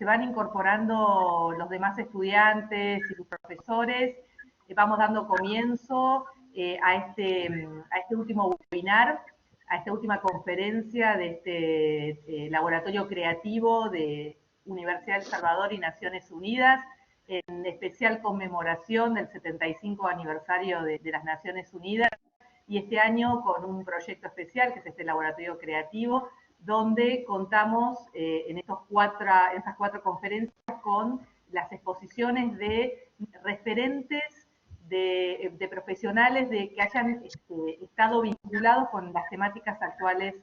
se van incorporando los demás estudiantes y sus profesores, vamos dando comienzo a este último webinar, a esta última conferencia de este laboratorio creativo de Universidad del Salvador y Naciones Unidas, en especial conmemoración del 75 aniversario de las Naciones Unidas, y este año con un proyecto especial, que es este laboratorio creativo, donde contamos en estas cuatro conferencias con las exposiciones de referentes de profesionales que hayan estado vinculados con las temáticas actuales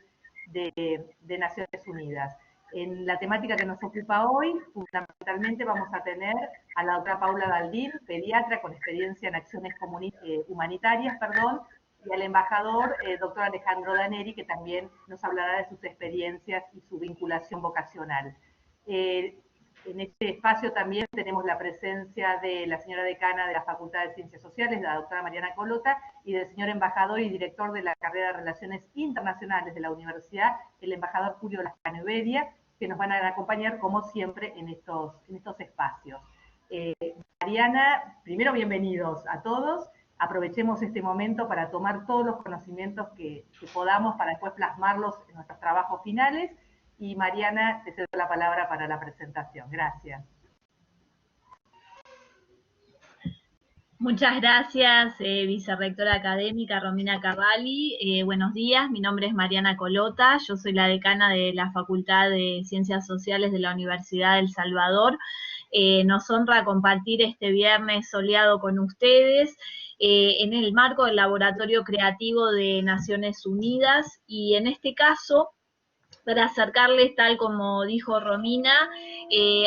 de Naciones Unidas. En la temática que nos ocupa hoy, fundamentalmente vamos a tener a la doctora Paula Daldín, pediatra con experiencia en acciones humanitarias, y al embajador, doctor Alejandro Daneri, que también nos hablará de sus experiencias y su vinculación vocacional. En este espacio también tenemos la presencia de la señora decana de la Facultad de Ciencias Sociales, la doctora Mariana Colota, y del señor embajador y director de la carrera de Relaciones Internacionales de la Universidad, el embajador Julio Lascano Bedia, que nos van a acompañar, como siempre, en estos espacios. Mariana, primero bienvenidos a todos. Aprovechemos este momento para tomar todos los conocimientos que podamos para después plasmarlos en nuestros trabajos finales. Y Mariana, te cedo la palabra para la presentación. Gracias. Muchas gracias, vicerrectora académica Romina Cavalli. Buenos días, mi nombre es Mariana Colota, yo soy la decana de la Facultad de Ciencias Sociales de la Universidad del Salvador. Nos honra compartir este viernes soleado con ustedes en el marco del Laboratorio Creativo de Naciones Unidas, y en este caso para acercarles, tal como dijo Romina,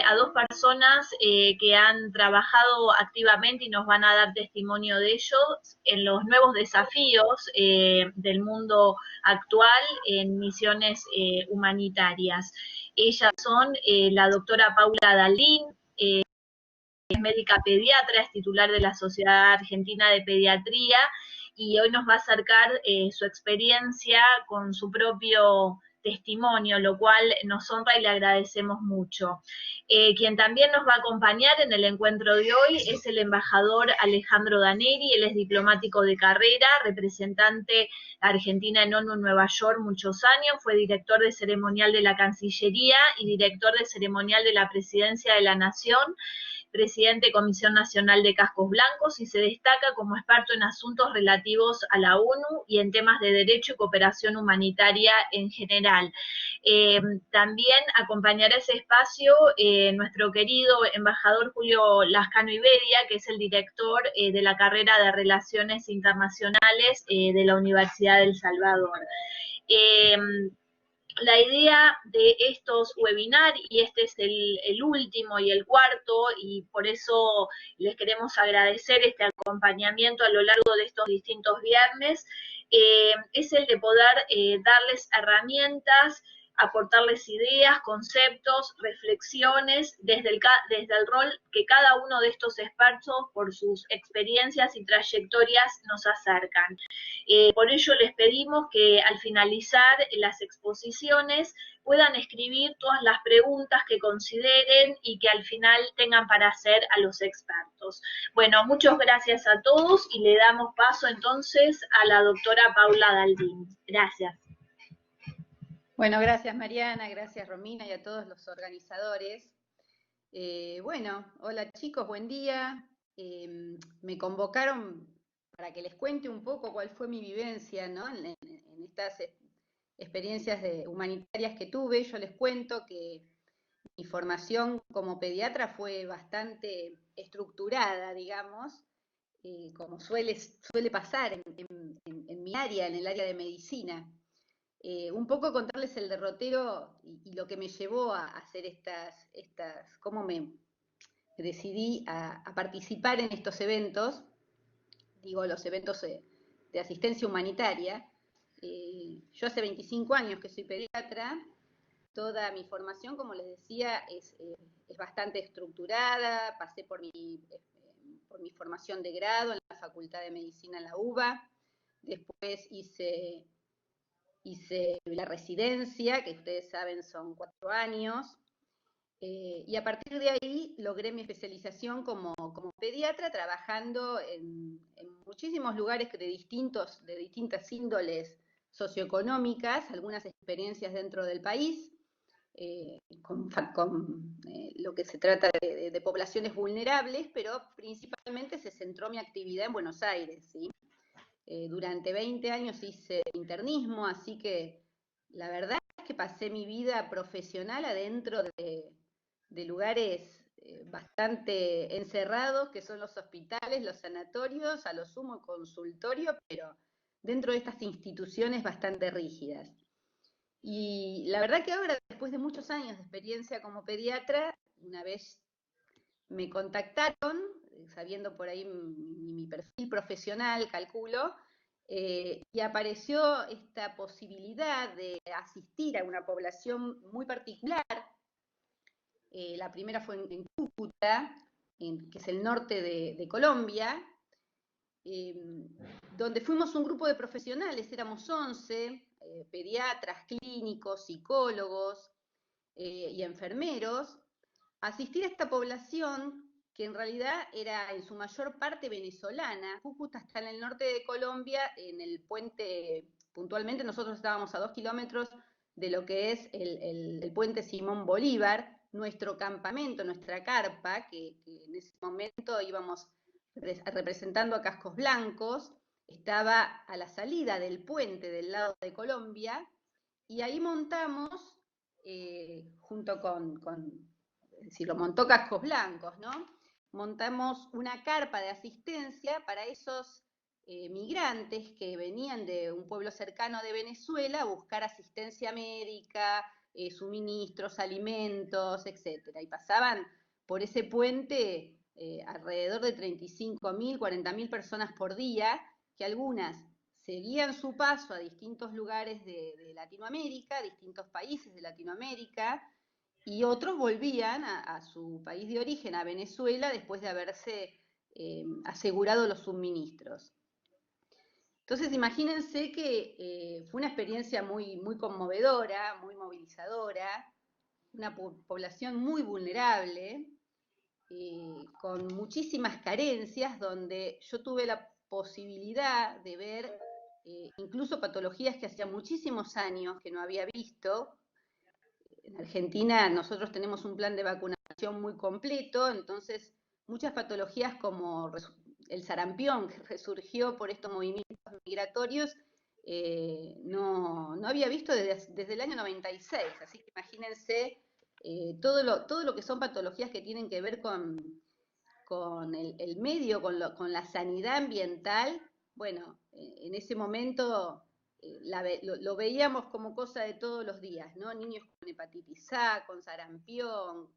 a dos personas que han trabajado activamente y nos van a dar testimonio de ellos en los nuevos desafíos del mundo actual en misiones humanitarias. Ellas son la doctora Paula Daldín, es médica pediatra, es titular de la Sociedad Argentina de Pediatría, y hoy nos va a acercar su experiencia con su propio testimonio, lo cual nos honra y le agradecemos mucho. Quien también nos va a acompañar en el encuentro de hoy es el embajador Alejandro Daneri. Él es diplomático de carrera, representante argentina en ONU en Nueva York muchos años, fue director de ceremonial de la Cancillería y director de ceremonial de la Presidencia de la Nación, presidente de Comisión Nacional de Cascos Blancos, y se destaca como experto en asuntos relativos a la ONU y en temas de derecho y cooperación humanitaria en general. También acompañará ese espacio nuestro querido embajador Julio Lascano Bedia, que es el director de la carrera de Relaciones Internacionales de la Universidad del Salvador. La idea de estos webinars, y este es el último y el cuarto, y por eso les queremos agradecer este acompañamiento a lo largo de estos distintos viernes, es el de poder darles herramientas, aportarles ideas, conceptos, reflexiones desde el rol que cada uno de estos expertos, por sus experiencias y trayectorias, nos acercan. Por ello les pedimos que al finalizar las exposiciones puedan escribir todas las preguntas que consideren y que al final tengan para hacer a los expertos. Bueno, muchas gracias a todos y le damos paso entonces a la doctora Paula Daldín. Gracias. Bueno, gracias Mariana, gracias Romina y a todos los organizadores. Bueno, hola chicos, buen día. Me convocaron para que les cuente un poco cuál fue mi vivencia, ¿no? en estas experiencias humanitarias que tuve. Yo les cuento que mi formación como pediatra fue bastante estructurada, digamos, como suele pasar en mi área, en el área de medicina. Un poco contarles el derrotero y lo que me llevó a hacer cómo me decidí a participar en estos eventos, digo los eventos de asistencia humanitaria. Yo hace 25 años que soy pediatra, toda mi formación, como les decía, es bastante estructurada. Pasé por mi formación de grado en la Facultad de Medicina en la UBA, después hice la residencia, que ustedes saben son 4 años, Y a partir de ahí logré mi especialización como pediatra, trabajando en muchísimos lugares de distintas índoles socioeconómicas, algunas experiencias dentro del país, con lo que se trata de poblaciones vulnerables, pero principalmente se centró mi actividad en Buenos Aires, ¿sí? Durante 20 años hice internismo, así que la verdad es que pasé mi vida profesional adentro de lugares bastante encerrados, que son los hospitales, los sanatorios, a lo sumo consultorio, pero dentro de estas instituciones bastante rígidas. Y la verdad que ahora, después de muchos años de experiencia como pediatra, una vez me contactaron, sabiendo por ahí mi perfil profesional, calculo, y apareció esta posibilidad de asistir a una población muy particular. La primera fue en Cúcuta, que es el norte de Colombia, donde fuimos un grupo de profesionales, éramos 11, pediatras, clínicos, psicólogos y enfermeros, a asistir a esta población que en realidad era en su mayor parte venezolana. Cúcuta está en el norte de Colombia, en el puente, puntualmente nosotros estábamos a 2 kilómetros de lo que es el puente Simón Bolívar, nuestro campamento, nuestra carpa, que en ese momento íbamos representando a Cascos Blancos, estaba a la salida del puente del lado de Colombia, y ahí montamos, junto es decir, lo montó Cascos Blancos, ¿no? Montamos una carpa de asistencia para esos migrantes que venían de un pueblo cercano de Venezuela a buscar asistencia médica, suministros, alimentos, etc. Y pasaban por ese puente alrededor de 35.000, 40.000 personas por día, que algunas seguían su paso a distintos lugares de Latinoamérica, distintos países de Latinoamérica, y otros volvían a su país de origen, a Venezuela, después de haberse asegurado los suministros. Entonces, imagínense que fue una experiencia muy, muy conmovedora, muy movilizadora, una población muy vulnerable, con muchísimas carencias, donde yo tuve la posibilidad de ver incluso patologías que hacía muchísimos años que no había visto. En Argentina nosotros tenemos un plan de vacunación muy completo, entonces muchas patologías como el sarampión, que resurgió por estos movimientos migratorios, no había visto desde el año 96, así que imagínense todo lo que son patologías que tienen que ver con el medio, con la sanidad ambiental. Bueno, en ese momento lo veíamos como cosa de todos los días, ¿no? Niños con hepatitis A, con sarampión,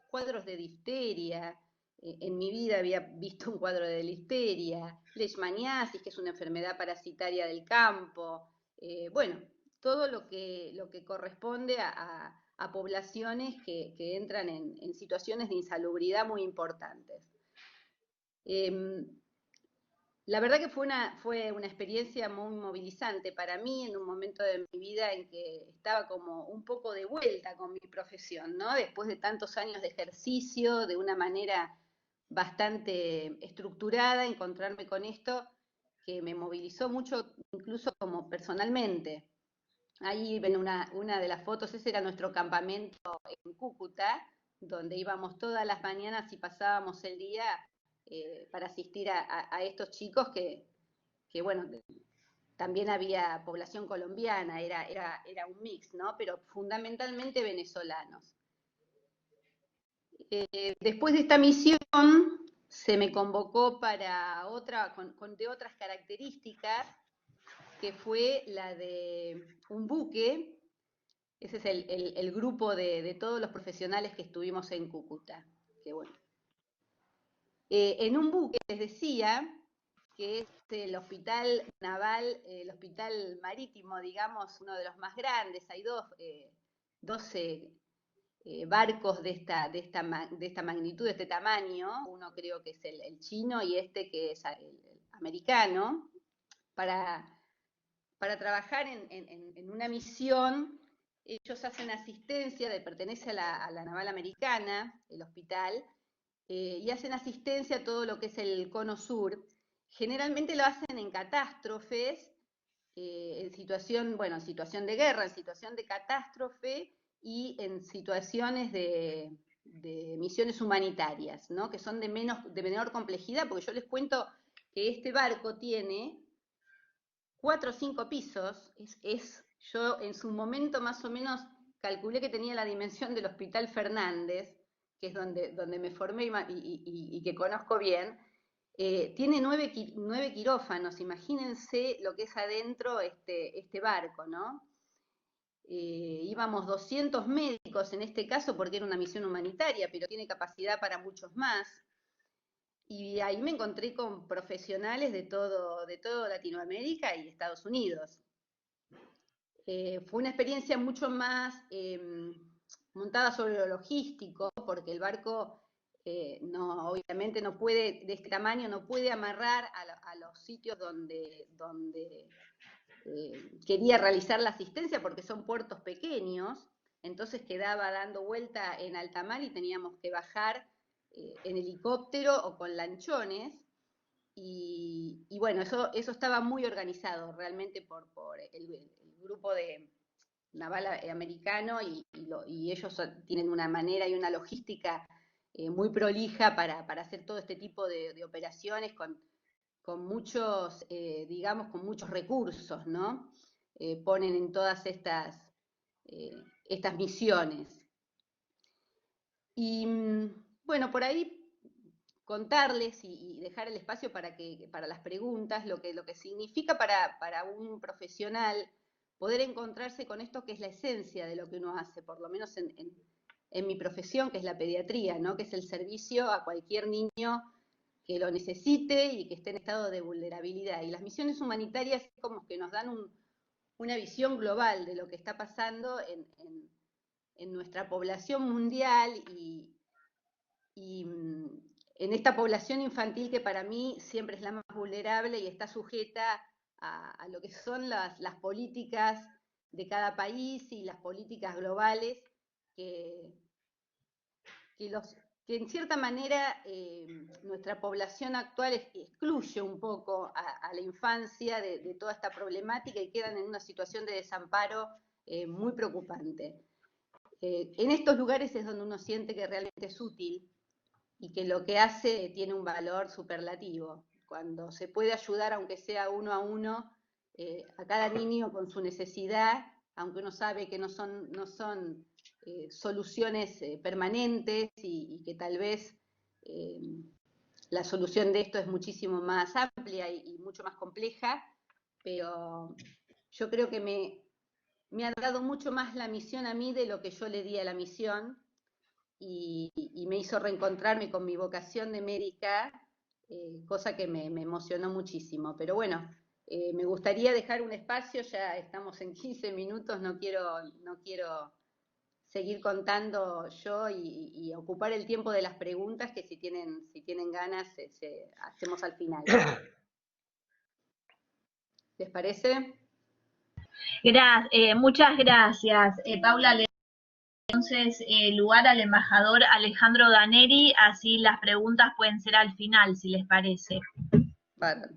cuadros de difteria. En mi vida había visto un cuadro de difteria, leishmaniasis, que es una enfermedad parasitaria del campo. Bueno, todo lo que corresponde a poblaciones que entran en situaciones de insalubridad muy importantes. La verdad que fue una experiencia muy movilizante para mí en un momento de mi vida en que estaba como un poco de vuelta con mi profesión, ¿no? Después de tantos años de ejercicio, de una manera bastante estructurada, encontrarme con esto que me movilizó mucho, incluso como personalmente. Ahí ven una de las fotos, ese era nuestro campamento en Cúcuta, donde íbamos todas las mañanas y pasábamos el día para asistir a estos chicos que, bueno, también había población colombiana, era un mix, ¿no? Pero fundamentalmente venezolanos. Después de esta misión se me convocó para otra, de otras características, que fue la de un buque. Ese es el grupo de todos los profesionales que estuvimos en Cúcuta. Que bueno. En un buque les decía que es el hospital naval, el hospital marítimo, digamos, uno de los más grandes. Hay 12 barcos de esta magnitud, de este tamaño. Uno creo que es el chino y este que es el americano, para trabajar en una misión ellos hacen asistencia, pertenece a la Naval Americana, el hospital, y hacen asistencia a todo lo que es el Cono Sur. Generalmente lo hacen en catástrofes, en situación, bueno, en situación de guerra, en situación de catástrofe y en situaciones de misiones humanitarias, ¿no? Que son de menor complejidad, porque yo les cuento que este barco tiene 4 o 5 pisos, yo en su momento más o menos calculé que tenía la dimensión del Hospital Fernández, que es donde me formé y que conozco bien. Tiene 9 quirófanos, imagínense lo que es adentro este barco, ¿no? Íbamos 200 médicos en este caso porque era una misión humanitaria, pero tiene capacidad para muchos más. Y ahí me encontré con profesionales de todo Latinoamérica y Estados Unidos. Fue una experiencia mucho más montada sobre lo logístico, porque el barco obviamente no puede, de este tamaño, no puede amarrar a los sitios donde quería realizar la asistencia, porque son puertos pequeños, entonces quedaba dando vuelta en alta mar y teníamos que bajar en helicóptero o con lanchones, y bueno, eso estaba muy organizado realmente por el grupo de naval americano, y ellos tienen una manera y una logística muy prolija para hacer todo este tipo de operaciones con muchos, digamos, con muchos recursos, ¿no? Ponen en todas estas misiones. Y bueno, por ahí contarles y dejar el espacio para las preguntas, lo que significa para un profesional poder encontrarse con esto, que es la esencia de lo que uno hace, por lo menos en mi profesión, que es la pediatría, ¿no? Que es el servicio a cualquier niño que lo necesite y que esté en estado de vulnerabilidad. Y las misiones humanitarias como que nos dan una visión global de lo que está pasando en nuestra población mundial y en esta población infantil, que para mí siempre es la más vulnerable y está sujeta a lo que son las políticas de cada país y las políticas globales que en cierta manera nuestra población actual excluye un poco a la infancia de toda esta problemática, y quedan en una situación de desamparo muy preocupante. En estos lugares es donde uno siente que realmente es útil y que lo que hace tiene un valor superlativo. Cuando se puede ayudar, aunque sea uno a uno, a cada niño con su necesidad, aunque uno sabe que no son soluciones permanentes, y que tal vez la solución de esto es muchísimo más amplia y mucho más compleja, pero yo creo que me ha dado mucho más la misión a mí de lo que yo le di a la misión, y me hizo reencontrarme con mi vocación de médica, cosa que me emocionó muchísimo. Pero bueno, me gustaría dejar un espacio, ya estamos en 15 minutos, no quiero seguir contando yo y ocupar el tiempo de las preguntas, que si tienen ganas hacemos al final. ¿Les parece? Muchas gracias, Paula. Entonces, lugar al embajador Alejandro Daneri, así las preguntas pueden ser al final, si les parece. Bárbaro.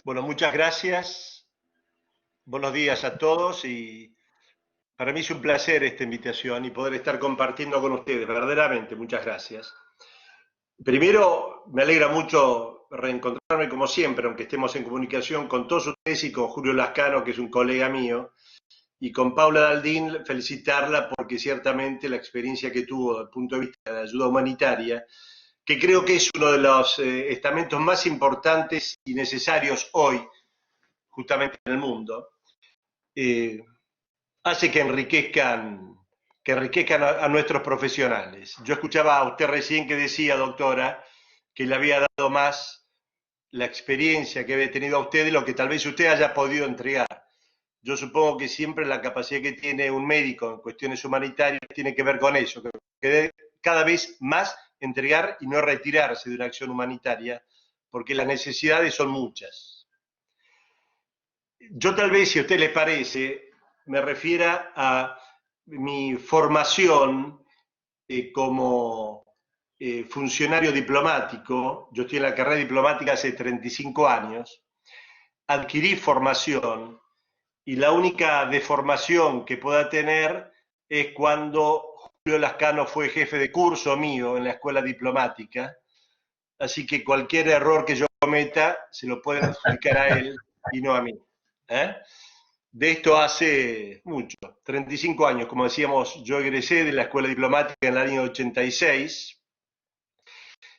Bueno, muchas gracias. Buenos días a todos, y para mí es un placer esta invitación y poder estar compartiendo con ustedes. Verdaderamente, muchas gracias. Primero, me alegra mucho reencontrarme como siempre, aunque estemos en comunicación, con todos ustedes y con Julio Lascano, que es un colega mío, y con Paula Daldín, felicitarla porque ciertamente la experiencia que tuvo desde el punto de vista de ayuda humanitaria, que creo que es uno de los estamentos más importantes y necesarios hoy, justamente en el mundo, hace que enriquezcan a nuestros profesionales. Yo escuchaba a usted recién que decía, doctora, que le había dado más la experiencia que había tenido a usted de lo que tal vez usted haya podido entregar. Yo supongo que siempre la capacidad que tiene un médico en cuestiones humanitarias tiene que ver con eso, que cada vez más entregar y no retirarse de una acción humanitaria, porque las necesidades son muchas. Yo tal vez, si a usted les parece, me refiera a mi formación como funcionario diplomático. Yo estoy en la carrera diplomática hace 35 años, adquirí formación y la única deformación que pueda tener es cuando Julio Lascano fue jefe de curso mío en la escuela diplomática, así que cualquier error que yo cometa se lo pueden adjudicar a él y no a mí. De esto hace mucho, 35 años, como decíamos, yo egresé de la escuela diplomática en el año 86.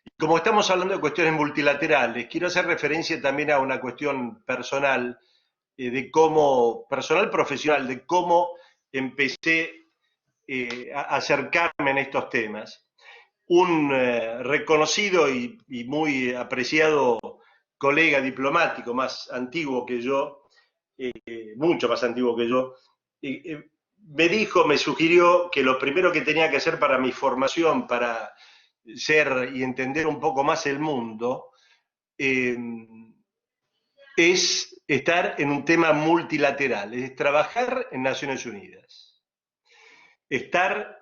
Y como estamos hablando de cuestiones multilaterales, quiero hacer referencia también a una cuestión personal, de cómo, personal profesional, de cómo empecé a acercarme en estos temas. Un reconocido y muy apreciado colega diplomático, más antiguo que yo, mucho más antiguo que yo, me dijo, me sugirió que lo primero que tenía que hacer para mi formación, para ser y entender un poco más el mundo, es estar en un tema multilateral, es trabajar en Naciones Unidas, estar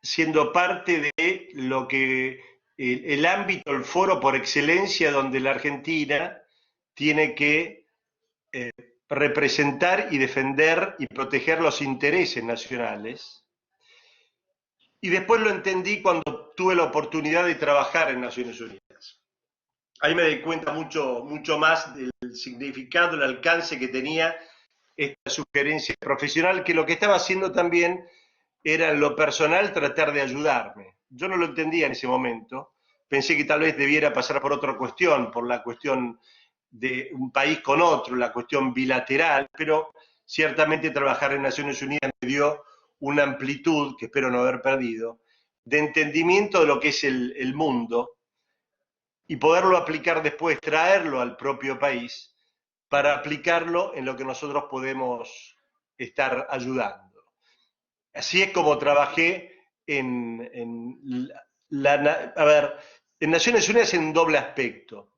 siendo parte de lo que el ámbito, el foro por excelencia donde la Argentina tiene que representar y defender y proteger los intereses nacionales. Y después lo entendí cuando tuve la oportunidad de trabajar en Naciones Unidas. Ahí me di cuenta mucho más del significado, el alcance que tenía esta sugerencia profesional, que lo que estaba haciendo también era en lo personal tratar de ayudarme. Yo no lo entendía en ese momento, pensé que tal vez debiera pasar por otra cuestión, por la cuestión de un país con otro, la cuestión bilateral, pero ciertamente trabajar en Naciones Unidas me dio una amplitud, que espero no haber perdido, de entendimiento de lo que es el mundo, y poderlo aplicar después, traerlo al propio país, para aplicarlo en lo que nosotros podemos estar ayudando. Así es como trabajé en Naciones Unidas en un doble aspecto.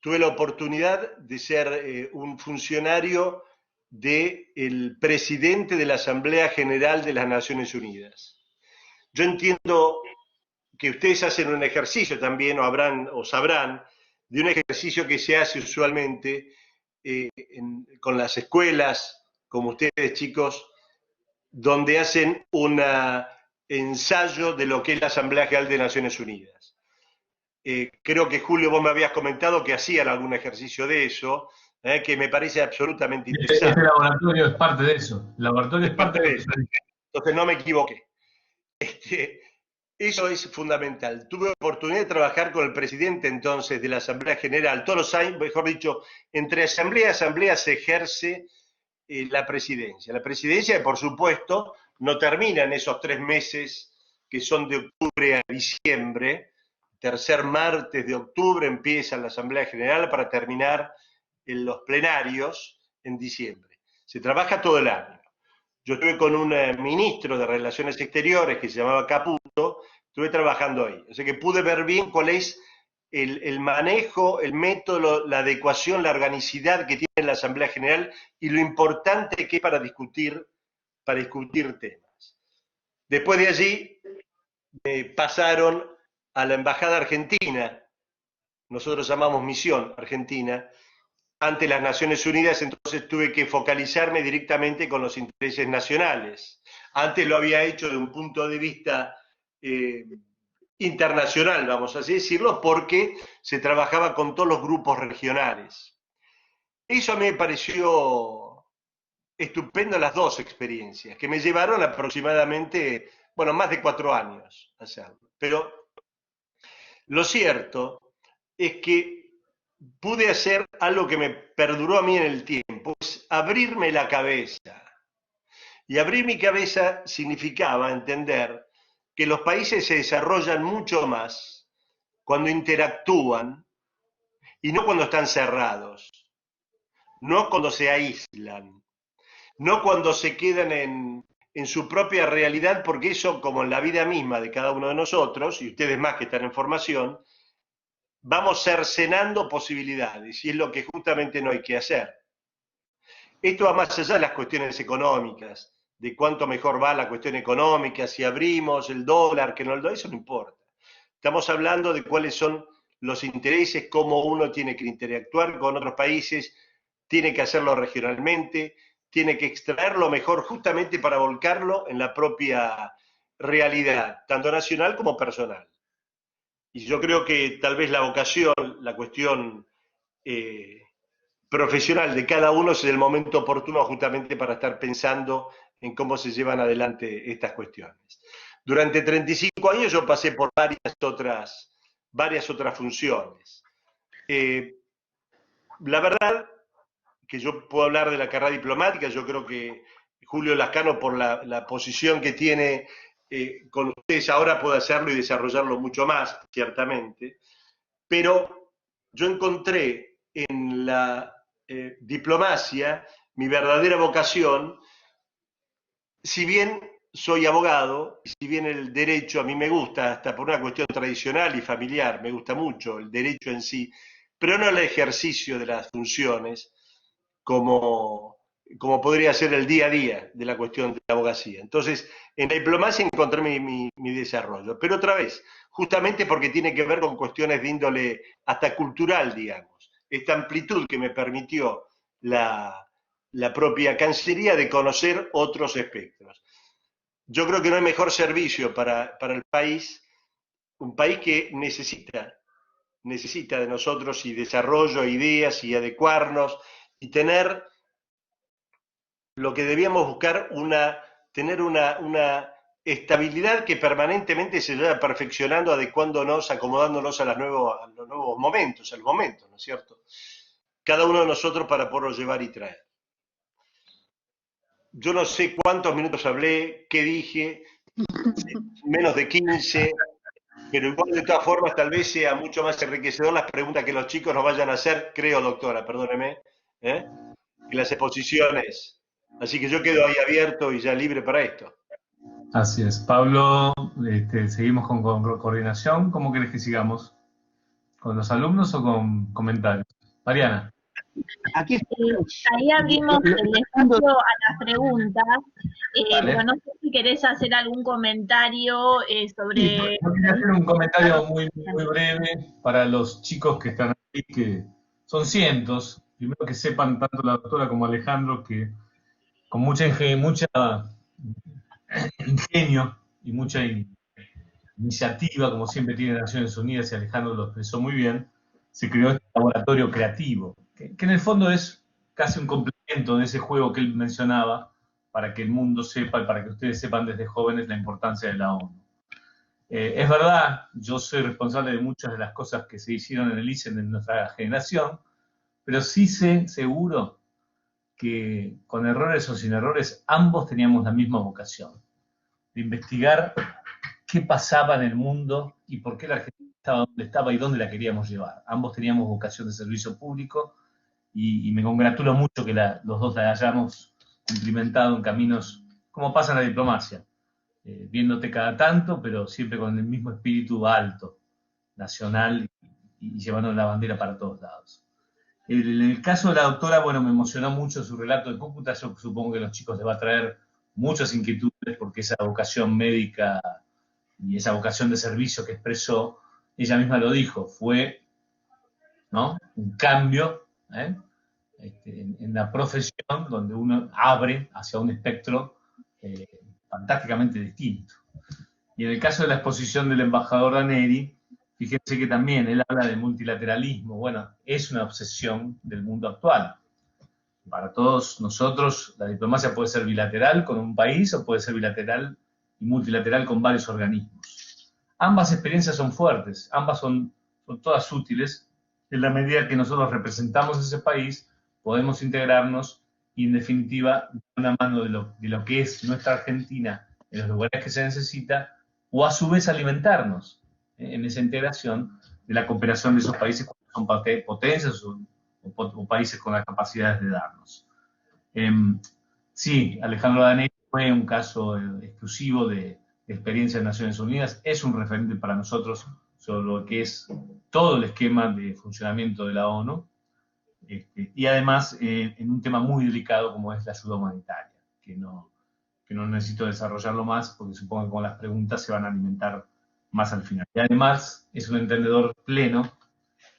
Tuve la oportunidad de ser un funcionario del presidente de la Asamblea General de las Naciones Unidas. Yo entiendo que ustedes hacen un ejercicio también, o sabrán, de un ejercicio que se hace usualmente con las escuelas, como ustedes, chicos, donde hacen un ensayo de lo que es la Asamblea General de Naciones Unidas. Creo que, Julio, vos me habías comentado que hacían algún ejercicio de eso, que me parece absolutamente interesante. Este laboratorio es parte de eso. El laboratorio es parte de eso. Entonces no me equivoqué. Eso es fundamental. Tuve oportunidad de trabajar con el presidente entonces de la Asamblea General. Todos los años, mejor dicho, entre asamblea y asamblea se ejerce la presidencia. La presidencia, por supuesto, no termina en esos 3 meses que son de octubre a diciembre. Tercer martes de octubre empieza la Asamblea General para terminar en los plenarios en diciembre. Se trabaja todo el año. Yo estuve con un ministro de Relaciones Exteriores que se llamaba Caputo, estuve trabajando ahí. O sea que pude ver bien cuál es el manejo, el método, la adecuación, la organicidad que tiene la Asamblea General y lo importante que es para discutir temas. Después de allí me pasaron a la Embajada Argentina, nosotros llamamos Misión Argentina, ante las Naciones Unidas, entonces tuve que focalizarme directamente con los intereses nacionales. Antes lo había hecho de un punto de vista internacional, vamos a así decirlo, porque se trabajaba con todos los grupos regionales. Eso a mí me pareció estupendo, las dos experiencias, que me llevaron aproximadamente, más de 4 años a hacerlo. Pero lo cierto es que pude hacer algo que me perduró a mí en el tiempo, es abrirme la cabeza. Y abrir mi cabeza significaba entender que los países se desarrollan mucho más cuando interactúan y no cuando están cerrados, no cuando se aíslan, no cuando se quedan en su propia realidad, porque eso, como en la vida misma de cada uno de nosotros, y ustedes más que están en formación, vamos cercenando posibilidades, y es lo que justamente no hay que hacer. esto va más allá de las cuestiones económicas, de cuánto mejor va la cuestión económica, si abrimos el dólar, que no el dólar, eso no importa. Estamos hablando de cuáles son los intereses, cómo uno tiene que interactuar con otros países, tiene que hacerlo regionalmente, tiene que extraerlo mejor justamente para volcarlo en la propia realidad, tanto nacional como personal. Y yo creo que tal vez la vocación, la cuestión profesional de cada uno es el momento oportuno justamente para estar pensando en cómo se llevan adelante estas cuestiones. Durante 35 años yo pasé por varias otras funciones. La verdad que yo puedo hablar de la carrera diplomática, yo creo que Julio Lascano, por la posición que tiene con ustedes ahora, puede hacerlo y desarrollarlo mucho más, ciertamente, pero yo encontré en la diplomacia mi verdadera vocación. Si bien soy abogado, si bien el derecho a mí me gusta, hasta por una cuestión tradicional y familiar, me gusta mucho el derecho en sí, pero no el ejercicio de las funciones como podría ser el día a día de la cuestión de la abogacía. Entonces, en la diplomacia encontré mi desarrollo, pero otra vez, justamente porque tiene que ver con cuestiones de índole hasta cultural, digamos, esta amplitud que me permitió la propia Cancillería de conocer otros espectros. Yo creo que no hay mejor servicio para el país, un país que necesita de nosotros y desarrollo, ideas y adecuarnos y tener lo que debíamos buscar, tener una estabilidad que permanentemente se vaya perfeccionando, adecuándonos, acomodándonos a los nuevos momentos, al momento, ¿no es cierto? Cada uno de nosotros para poderlo llevar y traer. Yo no sé cuántos minutos hablé, qué dije, menos de 15, pero igual de todas formas tal vez sea mucho más enriquecedor las preguntas que los chicos nos vayan a hacer, creo, doctora, perdóneme, que las exposiciones. Así que yo quedo ahí abierto y ya libre para esto. Así es. Pablo, seguimos con coordinación. ¿Cómo querés que sigamos? ¿Con los alumnos o con comentarios? Mariana. Aquí ahí abrimos el espacio a las preguntas, pero no sé si querés hacer algún comentario sobre... Sí, yo quería hacer un comentario muy breve para los chicos que están aquí, que son cientos. Primero que sepan tanto la doctora como Alejandro que con mucha ingenio y mucha iniciativa, como siempre tiene Naciones Unidas, y Alejandro lo expresó muy bien, se creó este laboratorio creativo, que en el fondo es casi un complemento de ese juego que él mencionaba, para que el mundo sepa y para que ustedes sepan desde jóvenes la importancia de la ONU. Es verdad, yo soy responsable de muchas de las cosas que se hicieron en el ICEN en nuestra generación, pero sí sé seguro que con errores o sin errores, ambos teníamos la misma vocación, de investigar qué pasaba en el mundo y por qué la Argentina estaba donde estaba y dónde la queríamos llevar. Ambos teníamos vocación de servicio público y me congratulo mucho que los dos la hayamos cumplimentado en caminos como pasa en la diplomacia, viéndote cada tanto, pero siempre con el mismo espíritu alto, nacional y llevando la bandera para todos lados. En el caso de la doctora, bueno, me emocionó mucho su relato de Cúcuta. Yo supongo que a los chicos les va a traer muchas inquietudes porque esa vocación médica y esa vocación de servicio que expresó, ella misma lo dijo, fue, ¿no?, un cambio en la profesión donde uno abre hacia un espectro fantásticamente distinto. Y en el caso de la exposición del embajador Daneri, fíjense que también él habla de multilateralismo. Bueno, es una obsesión del mundo actual. Para todos nosotros, la diplomacia puede ser bilateral con un país o puede ser bilateral y multilateral con varios organismos. Ambas experiencias son fuertes, ambas son todas útiles. En la medida que nosotros representamos ese país, podemos integrarnos y, en definitiva, dar una mano de lo que es nuestra Argentina en los lugares que se necesita, o a su vez alimentarnos en esa integración de la cooperación de esos países cuando son potencias o países con las capacidades de darnos. Sí, Alejandro Daneri fue un caso exclusivo de experiencia en Naciones Unidas, es un referente para nosotros sobre lo que es todo el esquema de funcionamiento de la ONU. Y además en un tema muy delicado como es la ayuda humanitaria, que no necesito desarrollarlo más porque supongo que con las preguntas se van a alimentar más al final. Y además es un entendedor pleno,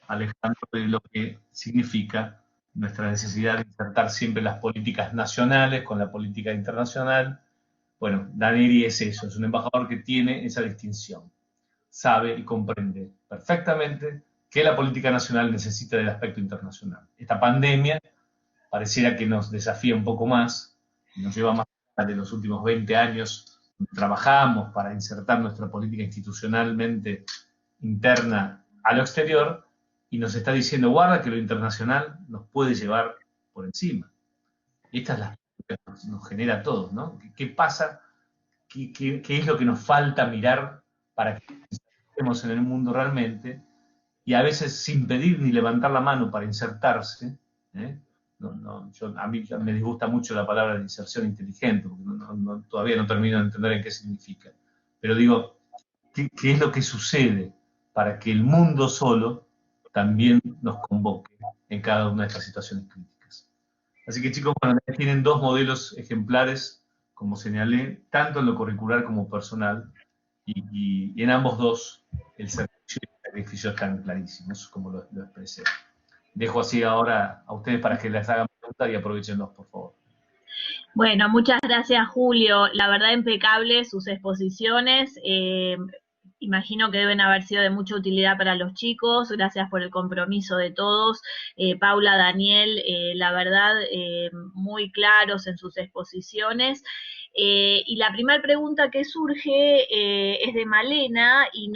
Alejandro, de lo que significa nuestra necesidad de insertar siempre las políticas nacionales con la política internacional. Bueno, Daneri es eso, es un embajador que tiene esa distinción. Sabe y comprende perfectamente que la política nacional necesita del aspecto internacional. Esta pandemia pareciera que nos desafía un poco más, nos lleva más allá de los últimos 20 años, trabajamos para insertar nuestra política institucionalmente interna a lo exterior, y nos está diciendo, guarda que lo internacional nos puede llevar por encima. Y esta es la que nos genera a todos, ¿no? ¿Qué pasa? ¿Qué es lo que nos falta mirar para que estemos en el mundo realmente? Y a veces sin pedir ni levantar la mano para insertarse, ¿eh? A mí me disgusta mucho la palabra de inserción inteligente, porque todavía no termino de entender en qué significa. Pero digo, ¿qué es lo que sucede para que el mundo solo también nos convoque en cada una de estas situaciones críticas? Así que chicos, bueno, tienen dos modelos ejemplares, como señalé, tanto en lo curricular como personal, y en ambos dos el servicio y el sacrificio están clarísimos, como lo expresé. Dejo así ahora a ustedes para que les hagan preguntas y aprovechenlos, por favor. Bueno, muchas gracias, Julio. La verdad, impecable sus exposiciones. Imagino que deben haber sido de mucha utilidad para los chicos. Gracias por el compromiso de todos. Paula, Daniel, la verdad, muy claros en sus exposiciones. Y la primera pregunta que surge es de Malena y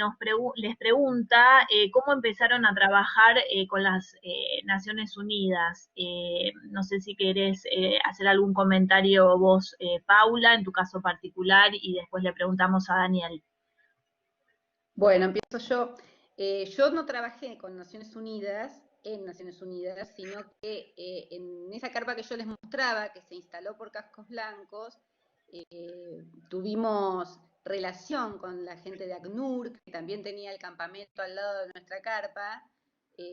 les pregunta cómo empezaron a trabajar con las Naciones Unidas. No sé si querés hacer algún comentario vos, Paula, en tu caso particular, y después le preguntamos a Daniel. Bueno, empiezo yo. Yo no trabajé con Naciones Unidas, sino que en esa carpa que yo les mostraba, que se instaló por Cascos Blancos, tuvimos relación con la gente de ACNUR, que también tenía el campamento al lado de nuestra carpa,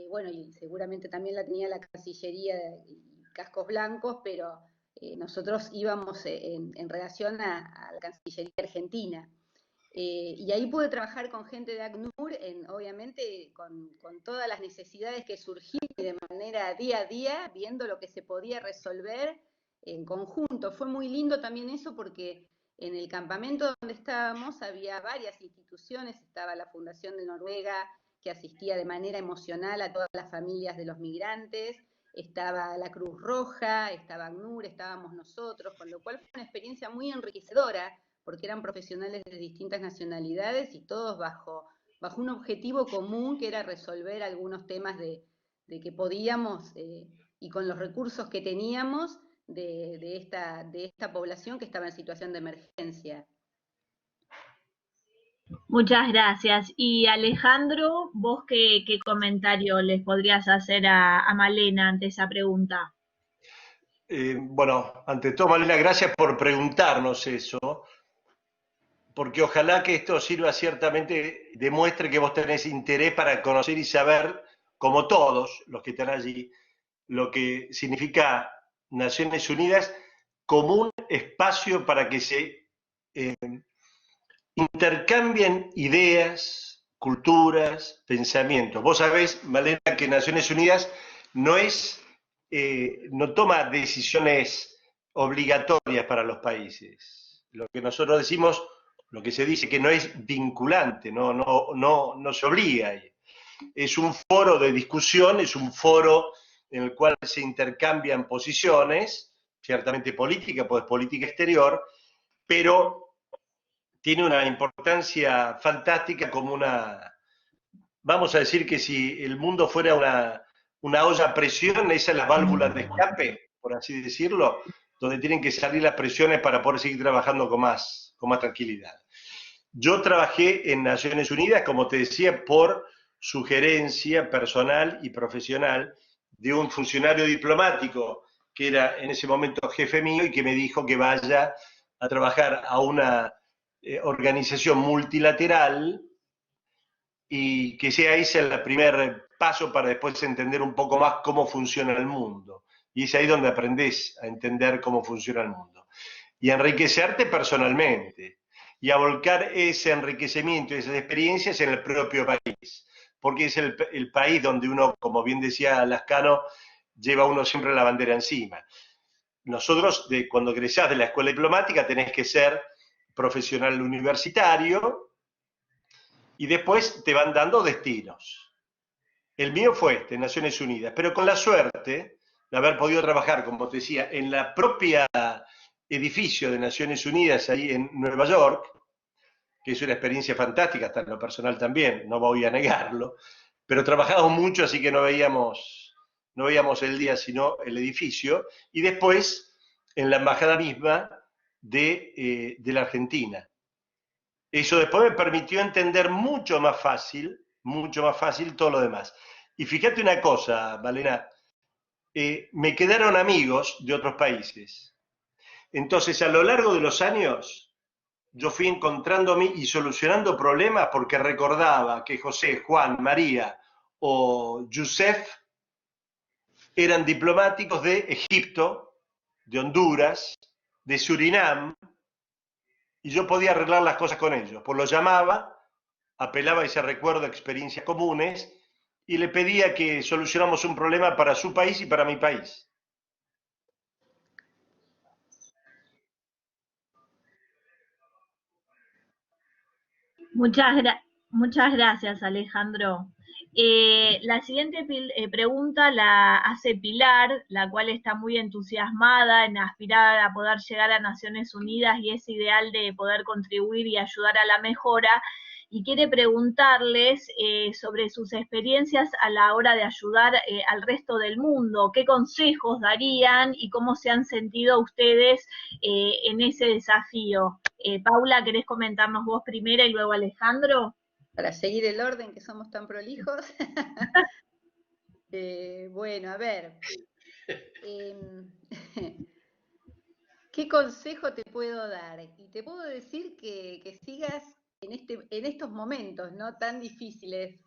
bueno, y seguramente también la tenía la Cancillería de Cascos Blancos, pero nosotros íbamos en relación a la Cancillería Argentina. Y ahí pude trabajar con gente de ACNUR, obviamente con todas las necesidades que surgían de manera día a día, viendo lo que se podía resolver en conjunto. Fue muy lindo también eso porque en el campamento donde estábamos había varias instituciones, estaba la Fundación de Noruega, que asistía de manera emocional a todas las familias de los migrantes, estaba la Cruz Roja, estaba ACNUR, estábamos nosotros, con lo cual fue una experiencia muy enriquecedora, porque eran profesionales de distintas nacionalidades y todos bajo un objetivo común, que era resolver algunos temas de que podíamos, y con los recursos que teníamos, de esta población que estaba en situación de emergencia. Muchas gracias. Y Alejandro, ¿vos qué comentario les podrías hacer a Malena ante esa pregunta? Bueno, ante todo, Malena, gracias por preguntarnos eso, porque ojalá que esto sirva ciertamente, demuestre que vos tenés interés para conocer y saber, como todos los que están allí, lo que significa Naciones Unidas como un espacio para que se intercambien ideas, culturas, pensamientos. Vos sabés, Malena, que Naciones Unidas no toma decisiones obligatorias para los países. Lo que nosotros decimos, lo que se dice que no es vinculante, no se obliga. Es un foro de discusión, es un foro en el cual se intercambian posiciones, ciertamente política, pues política exterior, pero tiene una importancia fantástica como vamos a decir que si el mundo fuera una olla a presión, esas son las válvulas de escape, por así decirlo, donde tienen que salir las presiones para poder seguir trabajando con más tranquilidad. Yo trabajé en Naciones Unidas, como te decía, por sugerencia personal y profesional de un funcionario diplomático que era en ese momento jefe mío y que me dijo que vaya a trabajar a una organización multilateral y que sea esa la primera paso para después entender un poco más cómo funciona el mundo. Y es ahí donde aprendés a entender cómo funciona el mundo. Y a enriquecerte personalmente. Y a volcar ese enriquecimiento y esas experiencias en el propio país. Porque es el país donde uno, como bien decía Lascano, lleva uno siempre la bandera encima. Nosotros, cuando egresás de la escuela diplomática, tenés que ser profesional universitario y después te van dando destinos. El mío fue Naciones Unidas, pero con la suerte de haber podido trabajar, como te decía, en la propia edificio de Naciones Unidas ahí en Nueva York, que es una experiencia fantástica, hasta en lo personal también, no voy a negarlo, pero trabajamos mucho, así que no veíamos el día, sino el edificio, y después en la embajada misma de la Argentina. Eso después me permitió entender mucho más fácil todo lo demás. Y fíjate una cosa, Malena, me quedaron amigos de otros países. Entonces, a lo largo de los años, yo fui encontrándome y solucionando problemas porque recordaba que José, Juan, María o Yusef eran diplomáticos de Egipto, de Honduras, de Surinam, y yo podía arreglar las cosas con ellos. Pues los llamaba, apelaba a ese recuerdo de experiencias comunes y le pedía que solucionáramos un problema para su país y para mi país. Muchas gracias, Alejandro. La siguiente pregunta la hace Pilar, la cual está muy entusiasmada en aspirar a poder llegar a Naciones Unidas y ese ideal de poder contribuir y ayudar a la mejora, y quiere preguntarles sobre sus experiencias a la hora de ayudar al resto del mundo. ¿Qué consejos darían y cómo se han sentido ustedes en ese desafío? Paula, ¿querés comentarnos vos primero y luego Alejandro? Para seguir el orden, que somos tan prolijos. Bueno, a ver. ¿Qué consejo te puedo dar? Y te puedo decir que sigas en estos momentos, ¿no?, tan difíciles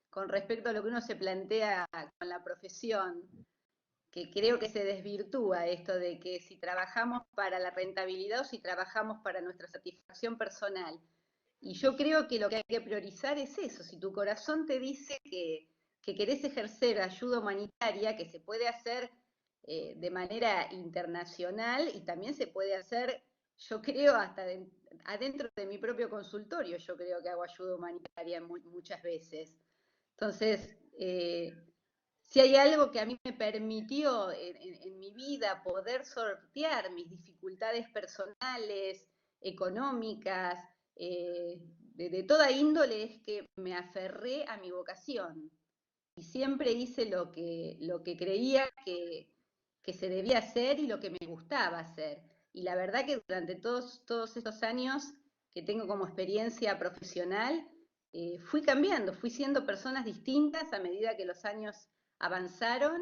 con respecto a lo que uno se plantea con la profesión, que creo que se desvirtúa esto de que si trabajamos para la rentabilidad o si trabajamos para nuestra satisfacción personal. Y yo creo que lo que hay que priorizar es eso. Si tu corazón te dice que querés ejercer ayuda humanitaria, que se puede hacer de manera internacional y también se puede hacer, yo creo, hasta adentro de mi propio consultorio, yo creo que hago ayuda humanitaria muchas veces. Entonces, si hay algo que a mí me permitió en mi vida poder sortear mis dificultades personales, económicas, de toda índole, es que me aferré a mi vocación y siempre hice lo que creía que se debía hacer y lo que me gustaba hacer. Y la verdad que durante todos estos años que tengo como experiencia profesional, fui cambiando, fui siendo personas distintas a medida que los años avanzaron,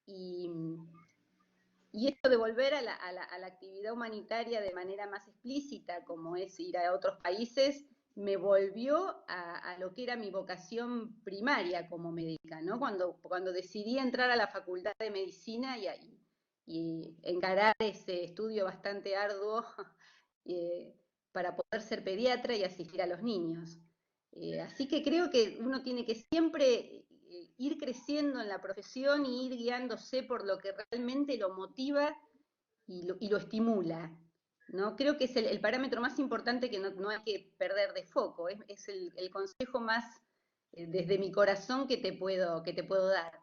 y esto de volver a la actividad humanitaria de manera más explícita, como es ir a otros países, me volvió a lo que era mi vocación primaria como médica, ¿no? Cuando decidí entrar a la Facultad de Medicina y encarar ese estudio bastante arduo para poder ser pediatra y asistir a los niños. Así que creo que uno tiene que siempre ir creciendo en la profesión y ir guiándose por lo que realmente lo motiva y lo estimula, ¿no? Creo que es el parámetro más importante que no hay que perder de foco. Es el consejo más desde mi corazón que te puedo dar.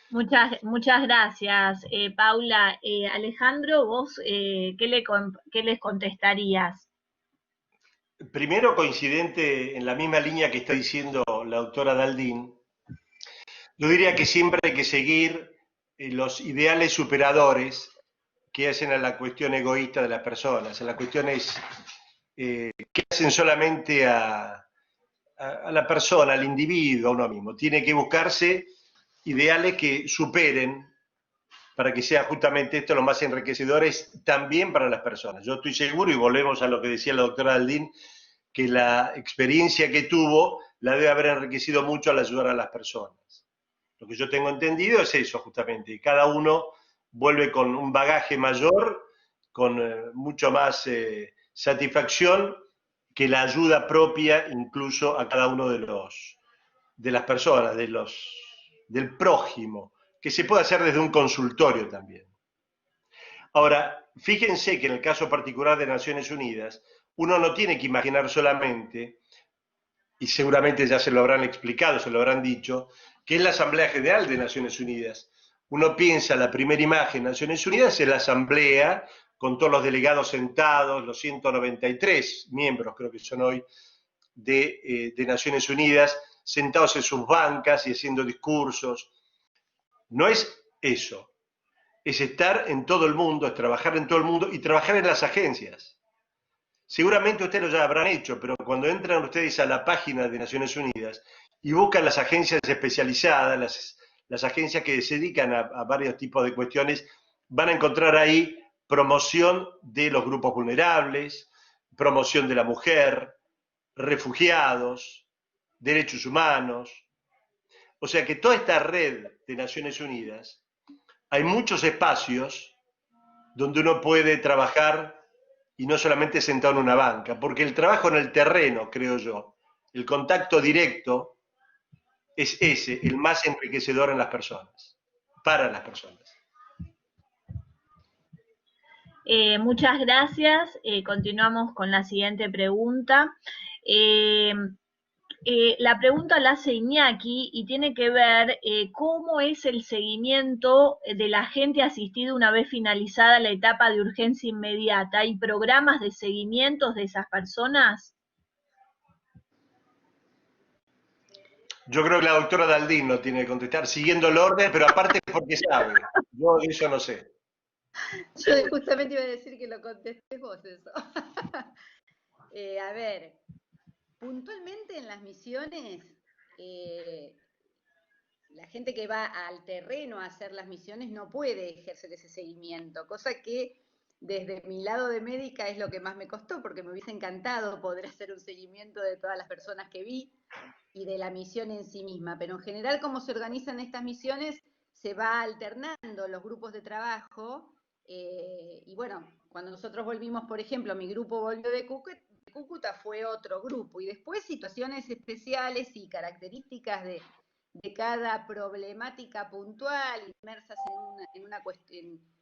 Muchas gracias, Paula. Alejandro, vos, ¿qué les contestarías? Primero, coincidente en la misma línea que está diciendo la doctora Daldín, yo diría que siempre hay que seguir los ideales superadores que hacen a la cuestión egoísta de las personas, a las cuestiones que hacen solamente a la persona, al individuo, a uno mismo. Tiene que buscarse ideales que superen para que sea justamente esto lo más enriquecedores también para las personas. Yo estoy seguro, y volvemos a lo que decía la doctora Daldín, que la experiencia que tuvo la debe haber enriquecido mucho al ayudar a las personas. Lo que yo tengo entendido es eso justamente, cada uno vuelve con un bagaje mayor, con mucho más satisfacción que la ayuda propia incluso a cada uno de las personas, del prójimo, que se puede hacer desde un consultorio también. Ahora, fíjense que en el caso particular de Naciones Unidas, uno no tiene que imaginar solamente, y seguramente ya se lo habrán explicado, se lo habrán dicho, que es la Asamblea General de Naciones Unidas. Uno piensa, la primera imagen de Naciones Unidas es la Asamblea, con todos los delegados sentados, los 193 miembros creo que son hoy de Naciones Unidas, sentados en sus bancas y haciendo discursos. No es eso, es estar en todo el mundo, es trabajar en todo el mundo y trabajar en las agencias. Seguramente ustedes lo ya habrán hecho, pero cuando entran ustedes a la página de Naciones Unidas y buscan las agencias especializadas, las agencias que se dedican a varios tipos de cuestiones, van a encontrar ahí promoción de los grupos vulnerables, promoción de la mujer, refugiados, derechos humanos. O sea que toda esta red de Naciones Unidas, hay muchos espacios donde uno puede trabajar y no solamente sentado en una banca, porque el trabajo en el terreno, creo yo, el contacto directo, es ese, el más enriquecedor en las personas, para las personas. Muchas gracias. Continuamos con la siguiente pregunta. La pregunta la hace Iñaki y tiene que ver cómo es el seguimiento de la gente asistida una vez finalizada la etapa de urgencia inmediata. ¿Hay programas de seguimientos de esas personas? Yo creo que la doctora Daldín no tiene que contestar siguiendo el orden, pero aparte porque sabe. Yo de eso no sé. Yo justamente iba a decir que lo contestés vos eso. A ver, puntualmente en las misiones, la gente que va al terreno a hacer las misiones no puede ejercer ese seguimiento, cosa que desde mi lado de médica es lo que más me costó, porque me hubiese encantado poder hacer un seguimiento de todas las personas que vi y de la misión en sí misma, pero en general como se organizan estas misiones, se va alternando los grupos de trabajo, y bueno, cuando nosotros volvimos, por ejemplo, mi grupo volvió de Cúcuta, fue otro grupo, y después situaciones especiales y características de cada problemática puntual, inmersas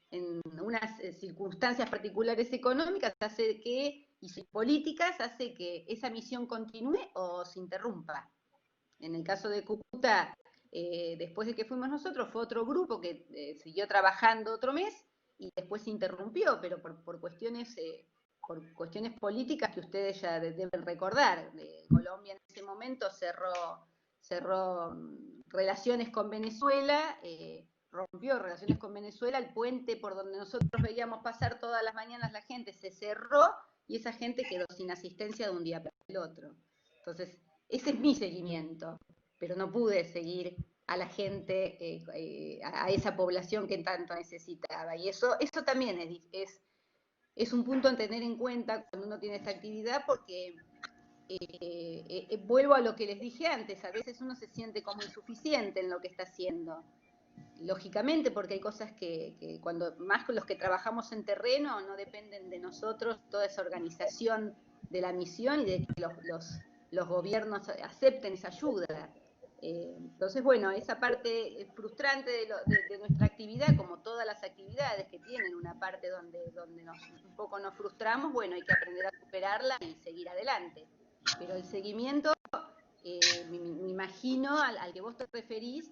en unas circunstancias particulares económicas, hace que, y políticas, hace que esa misión continúe o se interrumpa. En el caso de Cúcuta, después de que fuimos nosotros, fue otro grupo que siguió trabajando otro mes y después se interrumpió, pero por cuestiones políticas que ustedes ya deben recordar. Colombia en ese momento cerró relaciones con Venezuela, rompió relaciones con Venezuela, el puente por donde nosotros veíamos pasar todas las mañanas la gente se cerró y esa gente quedó sin asistencia de un día para el otro. Entonces, ese es mi seguimiento, pero no pude seguir a la gente, a esa población que tanto necesitaba. Y eso también es un punto a tener en cuenta cuando uno tiene esta actividad, porque vuelvo a lo que les dije antes, a veces uno se siente como insuficiente en lo que está haciendo. Lógicamente, porque hay cosas que cuando más con los que trabajamos en terreno no dependen de nosotros, toda esa organización de la misión y de que los gobiernos acepten esa ayuda. Entonces, bueno, esa parte frustrante de nuestra actividad, como todas las actividades que tienen una parte donde un poco nos frustramos, bueno, hay que aprender a superarla y seguir adelante. Pero el seguimiento, me imagino, al que vos te referís,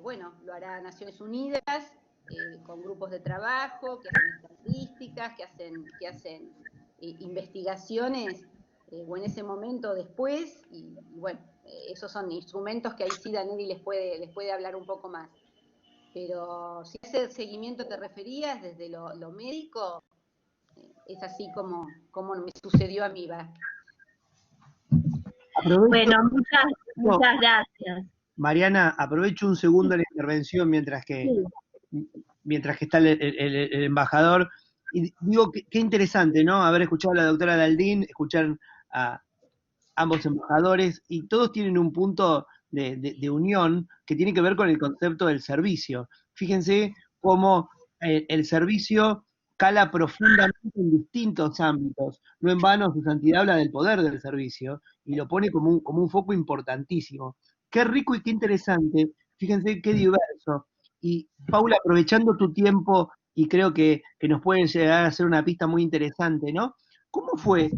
bueno, lo hará Naciones Unidas, con grupos de trabajo, que hacen estadísticas, que hacen investigaciones, o en ese momento después, y bueno, esos son instrumentos que ahí sí Danelli les puede hablar un poco más. Pero si ese seguimiento te referías desde lo médico, es así como me sucedió a mí, va. Bueno, muchas gracias. Mariana, aprovecho un segundo la intervención mientras que está el embajador. Y digo, qué interesante, ¿no? Haber escuchado a la doctora Daldín, escuchar a ambos embajadores, y todos tienen un punto de unión que tiene que ver con el concepto del servicio. Fíjense cómo el servicio cala profundamente en distintos ámbitos. No en vano su santidad habla del poder del servicio y lo pone como un foco importantísimo. Qué rico y qué interesante, fíjense qué diverso. Y Paula, aprovechando tu tiempo, y creo que nos puede llegar a ser una pista muy interesante, ¿no? ¿Cómo fue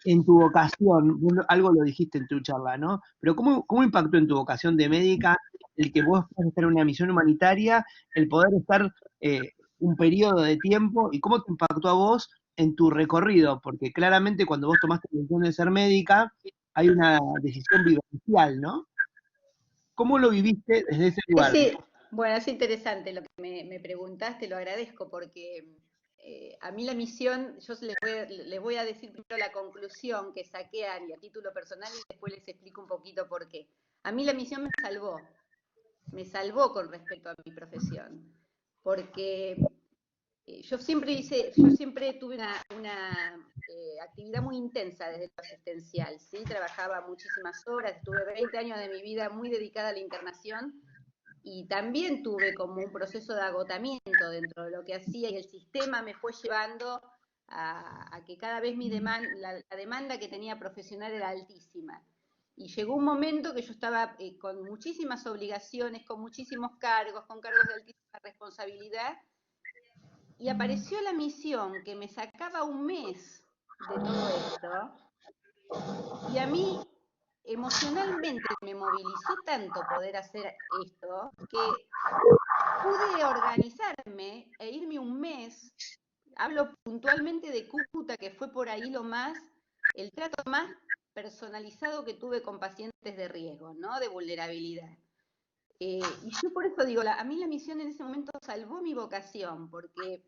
en tu vocación? Algo lo dijiste en tu charla, ¿no? Pero ¿cómo impactó en tu vocación de médica el que vos puedas estar en una misión humanitaria, el poder estar un periodo de tiempo, y cómo te impactó a vos en tu recorrido? Porque claramente cuando vos tomaste la decisión de ser médica, hay una decisión vivencial, ¿no? ¿Cómo lo viviste desde ese lugar? Bueno, es interesante lo que me preguntaste, lo agradezco, porque a mí la misión, yo les voy a decir primero la conclusión que saqué a título personal y después les explico un poquito por qué. A mí la misión me salvó con respecto a mi profesión, porque yo siempre tuve una actividad muy intensa desde lo asistencial, ¿sí? Trabajaba muchísimas horas, estuve 20 años de mi vida muy dedicada a la internación, y también tuve como un proceso de agotamiento dentro de lo que hacía, y el sistema me fue llevando a que cada vez la demanda que tenía profesional era altísima. Y llegó un momento que yo estaba con muchísimas obligaciones, con muchísimos cargos, con cargos de altísima responsabilidad, y apareció la misión que me sacaba un mes de todo esto, y a mí emocionalmente me movilizó tanto poder hacer esto, que pude organizarme e irme un mes. Hablo puntualmente de Cúcuta, que fue por ahí el trato más personalizado que tuve con pacientes de riesgo, ¿no? De vulnerabilidad. Y yo por eso digo, a mí la misión en ese momento salvó mi vocación, porque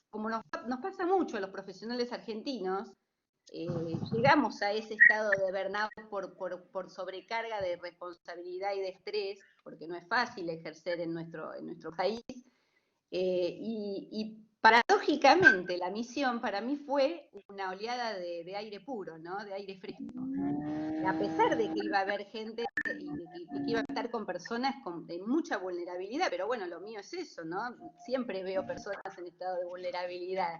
como nos pasa mucho a los profesionales argentinos, llegamos a ese estado de burnout por sobrecarga de responsabilidad y de estrés, porque no es fácil ejercer en nuestro país, y paradójicamente la misión para mí fue una oleada de aire puro, ¿no? De aire fresco. A pesar de que iba a haber gente y de que iba a estar con personas de mucha vulnerabilidad, pero bueno, lo mío es eso, ¿no? Siempre veo personas en estado de vulnerabilidad.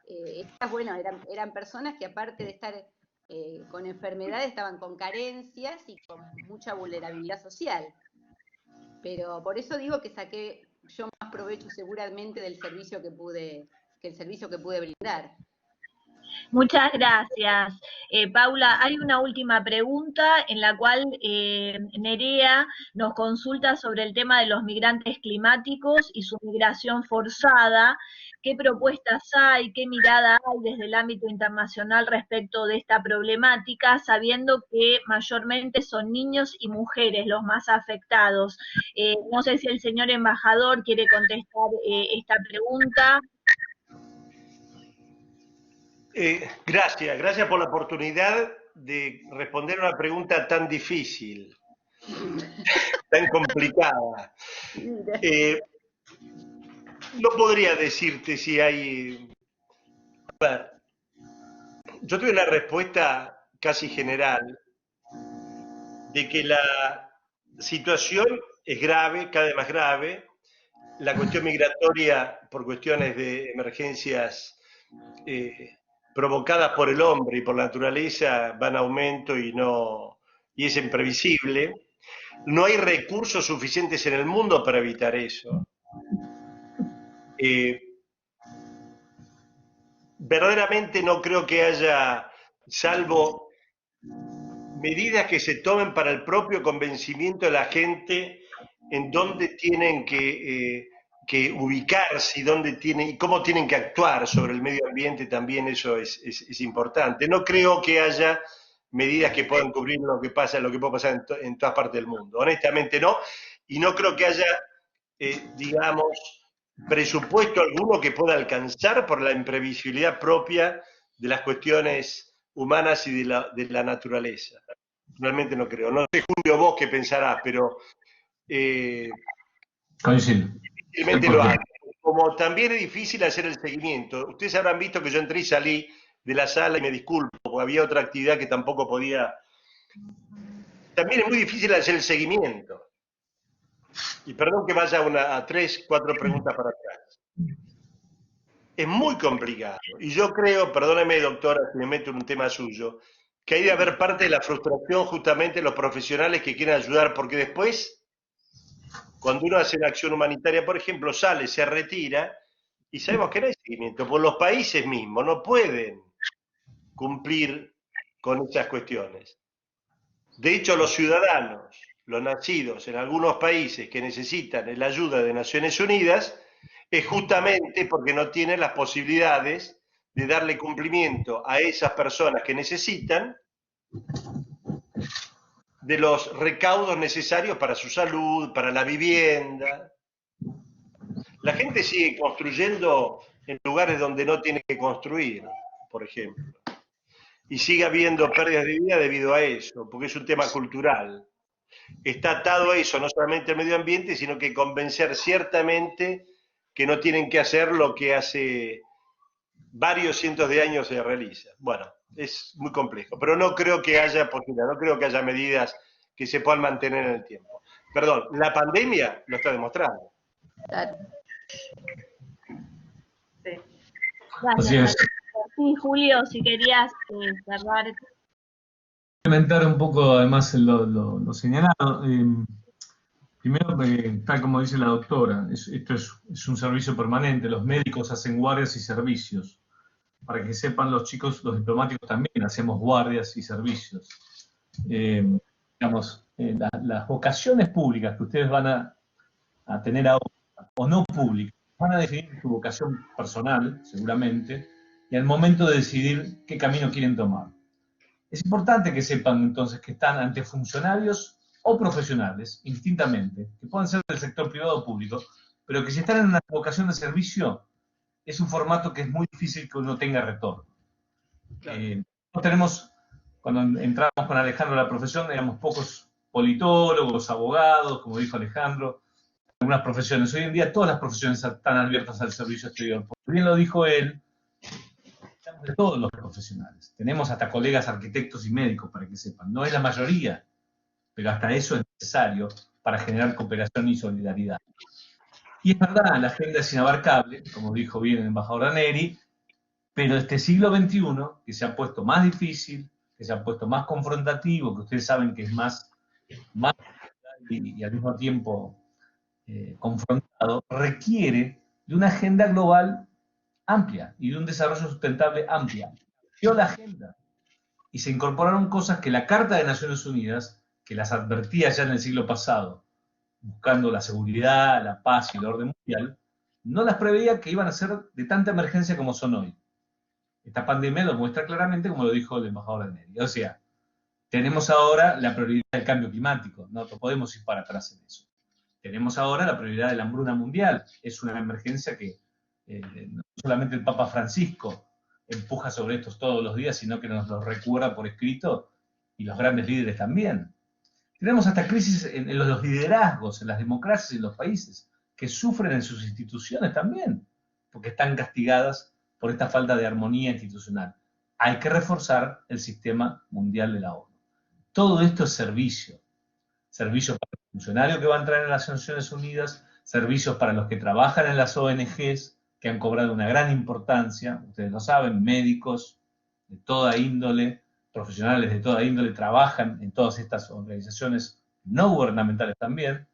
Estas, bueno, eran personas que aparte de estar con enfermedades, estaban con carencias y con mucha vulnerabilidad social. Pero por eso digo que saqué yo más provecho seguramente del servicio que pude brindar. Muchas gracias. Paula, hay una última pregunta en la cual Nerea nos consulta sobre el tema de los migrantes climáticos y su migración forzada. ¿Qué propuestas hay, qué mirada hay desde el ámbito internacional respecto de esta problemática, sabiendo que mayormente son niños y mujeres los más afectados? No sé si el señor embajador quiere contestar esta pregunta. Gracias por la oportunidad de responder una pregunta tan difícil, tan complicada. No podría decirte si hay... A ver, yo tuve una respuesta casi general de que la situación es grave, cada vez más grave. La cuestión migratoria, por cuestiones de emergencias provocadas por el hombre y por la naturaleza, va en aumento y es imprevisible. No hay recursos suficientes en el mundo para evitar eso. Verdaderamente no creo que haya, salvo medidas que se tomen para el propio convencimiento de la gente en dónde tienen que ubicarse y cómo tienen que actuar sobre el medio ambiente, también eso es importante. No creo que haya medidas que puedan cubrir lo que puede pasar en todas partes del mundo. Honestamente no, y no creo que haya, digamos, presupuesto alguno que pueda alcanzar por la imprevisibilidad propia de las cuestiones humanas y de la naturaleza. Realmente no creo. No sé, Julio, vos qué pensarás, pero... Coincido. Difícilmente lo hago. Como también es difícil hacer el seguimiento. Ustedes habrán visto que yo entré y salí de la sala y me disculpo, porque había otra actividad que tampoco podía también es muy difícil hacer el seguimiento. Y perdón que vaya a 3, 4 preguntas para atrás. Es muy complicado. Y yo creo, perdóneme doctora si me meto en un tema suyo, que hay de haber parte de la frustración justamente de los profesionales que quieren ayudar, porque después, cuando uno hace una acción humanitaria, por ejemplo, sale, se retira, y sabemos que no hay seguimiento, porque los países mismos no pueden cumplir con esas cuestiones. De hecho, los ciudadanos, los nacidos en algunos países que necesitan la ayuda de Naciones Unidas, es justamente porque no tienen las posibilidades de darle cumplimiento a esas personas que necesitan de los recaudos necesarios para su salud, para la vivienda. La gente sigue construyendo en lugares donde no tiene que construir, por ejemplo. Y sigue habiendo pérdidas de vida debido a eso, porque es un tema cultural. Está atado a eso, no solamente al medio ambiente, sino que convencer ciertamente que no tienen que hacer lo que hace varios cientos de años se realiza. Bueno, es muy complejo, pero no creo que haya posibilidad, no creo que haya medidas que se puedan mantener en el tiempo. Perdón, la pandemia lo está demostrando. Claro. Sí. Así es. Sí, Julio, si querías cerrar. Complementar un poco, además, lo señalado. Primero, tal como dice la doctora, esto es un servicio permanente. Los médicos hacen guardias y servicios. Para que sepan los chicos, los diplomáticos también hacemos guardias y servicios. Digamos, las vocaciones públicas que ustedes van a tener ahora, o no públicas, van a definir su vocación personal, seguramente, y al momento de decidir qué camino quieren tomar. Es importante que sepan entonces que están ante funcionarios o profesionales, indistintamente, que pueden ser del sector privado o público, pero que si están en una vocación de servicio, es un formato que es muy difícil que uno tenga retorno. Claro. No tenemos, cuando entramos con Alejandro a la profesión, éramos pocos politólogos, abogados, como dijo Alejandro, algunas profesiones. Hoy en día todas las profesiones están abiertas al servicio exterior. Porque bien lo dijo él, de todos los profesionales. Tenemos hasta colegas arquitectos y médicos, para que sepan. No es la mayoría, pero hasta eso es necesario para generar cooperación y solidaridad. Y es verdad, la agenda es inabarcable, como dijo bien el embajador Neri, pero este siglo XXI, que se ha puesto más difícil, que se ha puesto más confrontativo, que ustedes saben que es más y al mismo tiempo confrontado, requiere de una agenda global amplia y de un desarrollo sustentable amplia. Dio la agenda y se incorporaron cosas que la Carta de Naciones Unidas, que las advertía ya en el siglo pasado, buscando la seguridad, la paz y el orden mundial, no las preveía que iban a ser de tanta emergencia como son hoy. Esta pandemia lo muestra claramente, como lo dijo el embajador Neri. O sea, tenemos ahora la prioridad del cambio climático, no podemos ir para atrás en eso. Tenemos ahora la prioridad de la hambruna mundial, es una emergencia que no solamente el Papa Francisco empuja sobre estos todos los días, sino que nos lo recuerda por escrito y los grandes líderes también. Tenemos hasta crisis en los liderazgos, en las democracias y en los países, que sufren en sus instituciones también, porque están castigadas por esta falta de armonía institucional. Hay que reforzar el sistema mundial de la ONU. Todo esto es servicio. Servicios para el funcionario que va a entrar en las Naciones Unidas, servicios para los que trabajan en las ONGs, que han cobrado una gran importancia, ustedes lo saben, médicos de toda índole, profesionales de toda índole trabajan en todas estas organizaciones no gubernamentales también,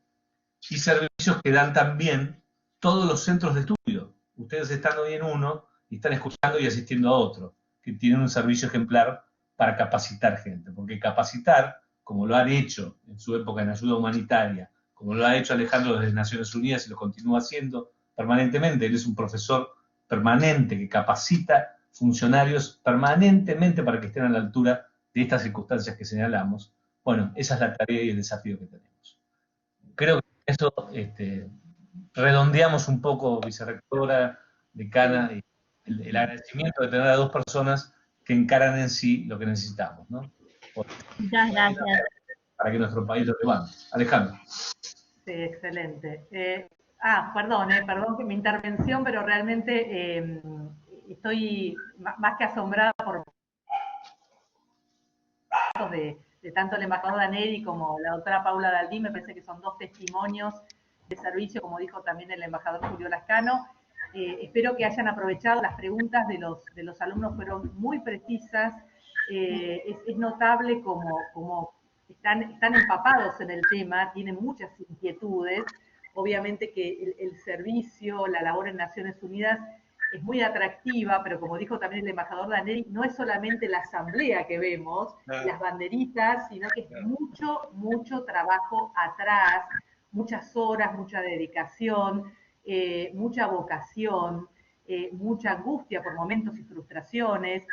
y servicios que dan también todos los centros de estudio. Ustedes están hoy en uno y están escuchando y asistiendo a otro, que tienen un servicio ejemplar para capacitar gente, porque capacitar, como lo han hecho en su época en ayuda humanitaria, como lo ha hecho Alejandro desde Naciones Unidas y lo continúa haciendo permanentemente, él es un profesor permanente que capacita funcionarios permanentemente para que estén a la altura de estas circunstancias que señalamos. Bueno, esa es la tarea y el desafío que tenemos. Creo que eso redondeamos un poco, vicerrectora, decana, y el agradecimiento de tener a dos personas que encaran en sí lo que necesitamos, ¿no? Muchas gracias. Para que nuestro país lo levante. Alejandro. Sí, excelente. Perdón que mi intervención, pero realmente estoy más que asombrada por de tanto el embajador Daneri como la doctora Paula Daldí. Me parece que son dos testimonios de servicio, como dijo también el embajador Julio Lascano. Espero que hayan aprovechado. Las preguntas de los alumnos fueron muy precisas. Es notable como están empapados en el tema, tienen muchas inquietudes. Obviamente que el servicio, la labor en Naciones Unidas es muy atractiva, pero como dijo también el embajador Daneri, no es solamente la asamblea que vemos, las banderitas, sino que es mucho trabajo atrás, muchas horas, mucha dedicación, mucha vocación, mucha angustia por momentos y frustraciones.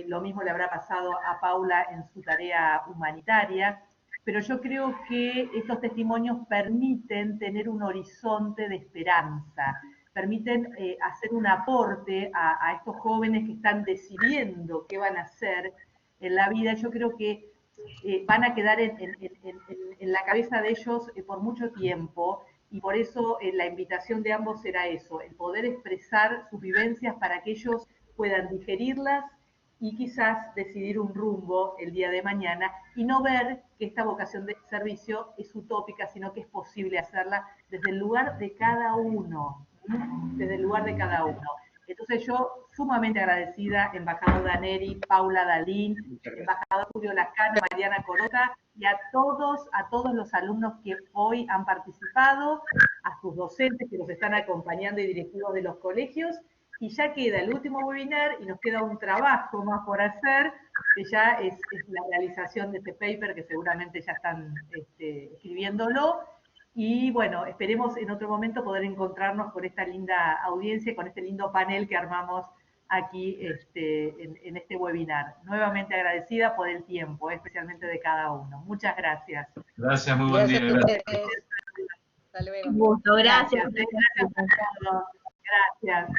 Lo mismo le habrá pasado a Paula en su tarea humanitaria, pero yo creo que estos testimonios permiten tener un horizonte de esperanza, permiten hacer un aporte a estos jóvenes que están decidiendo qué van a hacer en la vida. Yo creo que van a quedar en la cabeza de ellos por mucho tiempo, y por eso la invitación de ambos era eso, el poder expresar sus vivencias para que ellos puedan digerirlas y quizás decidir un rumbo el día de mañana y no ver que esta vocación de servicio es utópica, sino que es posible hacerla desde el lugar de cada uno, desde el lugar de cada uno. Entonces yo sumamente agradecida, embajador Daneri, Paula Dalín, embajador Julio Lascano, Mariana Colota, y a todos los alumnos que hoy han participado, a sus docentes que los están acompañando y directivos de los colegios. Y ya queda el último webinar y nos queda un trabajo más por hacer, que ya es la realización de este paper, que seguramente ya están escribiéndolo. Y bueno, esperemos en otro momento poder encontrarnos con esta linda audiencia, con este lindo panel que armamos aquí en este webinar. Nuevamente agradecida por el tiempo, especialmente de cada uno. Muchas gracias. Gracias, muy buen día. Gracias. Hasta luego. Un gusto, gracias. Gracias a todos. Gracias.